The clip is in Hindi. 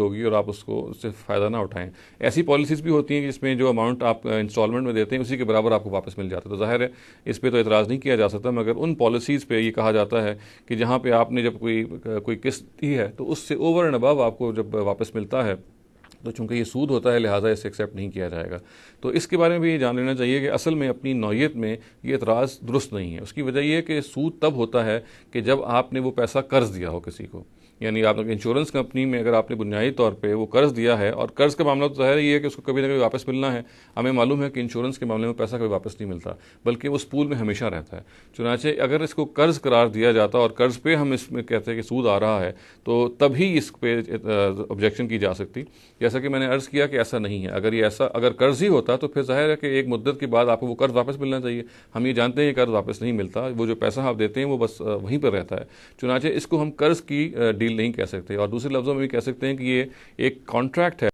होगी और आप उसको उससे फ़ायदा ना उठाएं। ऐसी पॉलिसीज़ भी होती हैं कि जिसमें जो अमाउंट आप इंस्टॉलमेंट में देते हैं उसी के बराबर आपको वापस मिल जाता है। तो ज़ाहिर है इस पे तो एतराज़ नहीं किया जा सकता, मगर उन पॉलिसीज़ पे ये कहा जाता है कि जहाँ पे आपने जब कोई कोई किस्त दी है तो उससे ओवर एंड अबव आपको जब वापस मिलता है तो चूंकि ये सूद होता है लिहाजा इसे एक्सेप्ट नहीं किया जाएगा। तो इसके बारे में भी ये जान लेना चाहिए कि असल में अपनी नौयत में ये एतराज़ दुरुस्त नहीं है। उसकी वजह ये है कि सूद तब होता है कि जब आपने वो पैसा कर्ज दिया हो किसी को, यानी आपने इंश्योरेंस कंपनी में अगर आपने बुनियादी तौर पे वो कर्ज दिया है, और कर्ज का मामला तो ज़ाहिर ये है कि उसको कभी ना कभी वापस मिलना है। हमें मालूम है कि इंश्योरेंस के मामले में पैसा कभी वापस नहीं मिलता, बल्कि उस पूल में हमेशा रहता है। चुनाचे अगर इसको कर्ज करार दिया जाता और कर्ज पे हम इसमें कहते हैं कि सूद आ रहा है तो तभी इस पे ऑब्जेक्शन की जा सकती। जैसा कि मैंने अर्ज़ किया कि ऐसा नहीं है। अगर कर्ज ही होता तो फिर जाहिर है कि एक मुद्दत के बाद आपको वो कर्ज वापस मिलना चाहिए। हम ये जानते हैं कि कर्ज वापस नहीं मिलता, वो जो पैसा आप देते हैं वो बस वहीं पर रहता है। चुनाचे इसको हम कर्ज की डील नहीं कह सकते, और दूसरे लफ्ज़ों में भी कह सकते हैं कि ये एक कॉन्ट्रैक्ट है।